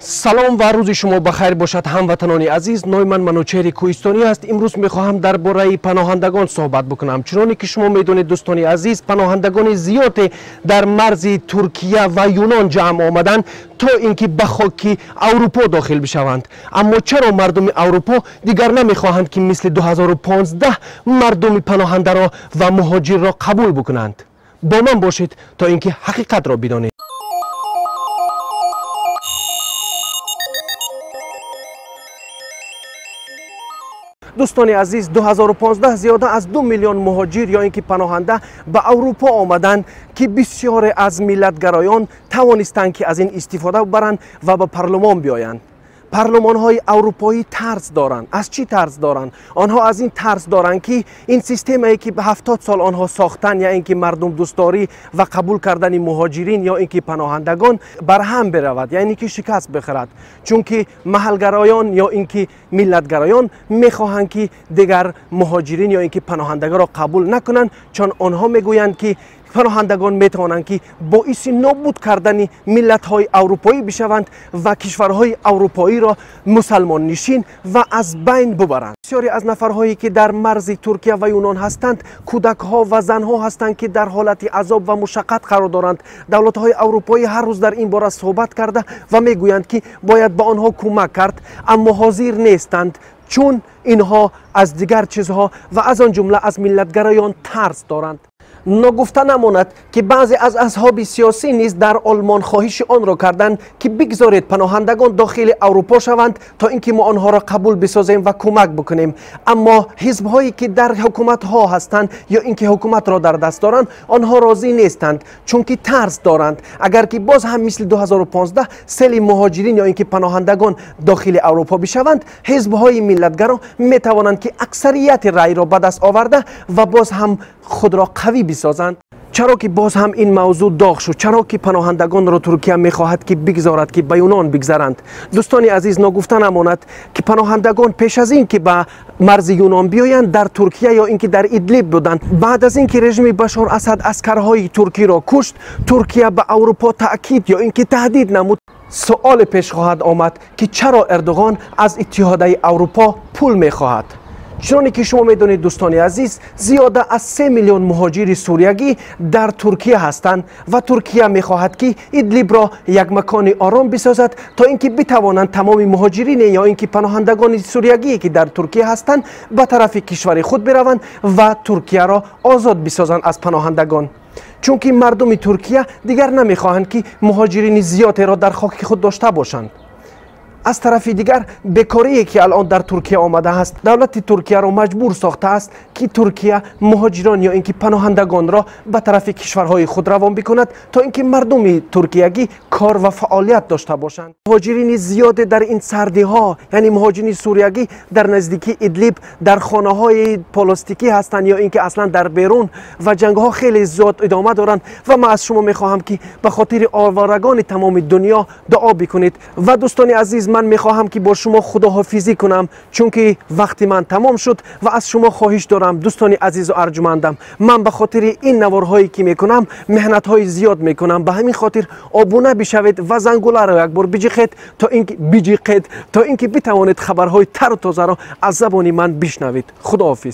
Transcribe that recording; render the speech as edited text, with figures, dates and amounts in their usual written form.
سلام و روز شما بخیر باشد هموطنان عزیز. نویمن منوچهر کوهستانی است. امروز میخواهم درباره پناهندگان صحبت بکنم. چنانکه که شما میدونید دوستان عزیز، پناهندگان زیاد در مرز ترکیه و یونان جمع آمدند تا اینکه به خاک اروپا داخل بشوند. اما چرا مردم اروپا دیگر نمیخواهند که مثل 2015 مردم پناهنده را و مهاجر را قبول بکنند؟ با من باشید تا اینکه حقیقت را بدانید. دوستان عزیز، 2015 زیاده از 2 میلیون مهاجر یا اینکه پناهنده به اروپا آمدند که بسیار از ملتگرایان توانستند که از این استفاده ببرند و به پارلمان بیایند. پارلمان های اروپایی ترس دارند. از چی ترس دارند؟ آنها از این ترس دارند که این سیستمی که به 70 سال آنها ساختن، یا اینکه مردم دوستداری و قبول کردن مهاجرین یا اینکه پناهندگان برهم برود، یعنی که شکست بخورد. چون که محلگرایان یا اینکه ملتگرایان میخواهند که دیگر مهاجرین یا اینکه پناهندگان را قبول نکنند، چون آنها میگویند که پناهندگان میتوانند که باعث نابود کردن ملت های اروپایی بشوند و کشورهای اروپایی را مسلمان نشین و از بین ببرند. بسیاری از نفرهایی که در مرز ترکیه و یونان هستند کودک ها و زن ها هستند که در حالت عذاب و مشقت قرار دارند. دولت های اروپایی هر روز در این باره صحبت کرده و میگویند که باید به آنها کمک کرد، اما حاضر نیستند، چون اینها از دیگر چیزها و از آن جمله از ملتگرایان ترس دارند. نگفته نماند که بعضی از اصحاب سیاسی نیز در آلمان خواهش آن را کردند که بگذارید پناهندگان داخل اروپا شوند تا اینکه ما آنها را قبول بسازیم و کمک بکنیم. اما حزب هایی که در حکومت ها هستند یا اینکه حکومت را در دست دارند، آنها راضی نیستند، چون که ترس دارند اگر که باز هم مثل 2015 سیل مهاجرین یا اینکه پناهندگان داخل اروپا بشوند، حزب های ملتگرا می توانند که اکثریت رای را به دست آورده و باز هم خود را قوی بسازند. چرا که باز هم این موضوع داغ شد؟ چرا که پناهندگان را ترکیه میخواهد که بگذارد که به یونان بگذرند؟ دوستان عزیز، نگفته نماند که پناهندگان پیش از این که به مرز یونان بیایند در ترکیه یا اینکه در ادلیب بودند. بعد از اینکه رژیم بشار اسد اسکرهای ترکی را کشت، ترکیه به اروپا تاکید یا اینکه تهدید نمود. سوال پیش خواهد آمد که چرا اردوغان از اتحادیه اروپا پول میخواهد؟ چنانکه که شما میدونید دوستان عزیز، زیاده از 3 میلیون مهاجر سوریگی در ترکیه هستند و ترکیه میخواهد که ادلیب را یک مکان آرام بسازد تا اینکه بتوانند تمام مهاجرین یا اینکه پناهندگان سوریگی که در ترکیه هستند به طرف کشور خود بروند و ترکیه را آزاد بسازند از پناهندگان. چون که مردم ترکیه دیگر نمیخواهند که مهاجرین زیادی را در خاک خود داشته باشند. از طرف دیگر بیکاری که الان در ترکیه آمده است، دولت ترکیه را مجبور ساخته است که ترکیه مهاجران یا اینکه پناهندگان را به طرف کشورهای خود روان بکند تا اینکه مردم ترکیه‌ای کار و فعالیت داشته باشند. مهاجرین زیاد در این سردی ها، یعنی مهاجرین سوریگی در نزدیکی ادلیب در خانه های پلاستیکی هستند یا اینکه اصلا در بیرون، و جنگ ها خیلی زیاد ادامه دارند و من از شما میخواهم که به خاطر آوارگان تمام دنیا دعا بکنید. و دوستان عزیز، من میخواهم که با شما خداحافظی کنم، چون که وقتی من تمام شد و از شما خواهش دارم دوستان عزیز و ارجمندم، من به خاطر این نوارهایی که میکنم مهنت های زیاد میکنم، به همین خاطر آبونه بشوید و زنگوله را یک بار بجیقید تا اینکه بتوانید خبرهای تر و تازه را از زبان من بشنوید. خداحافظ.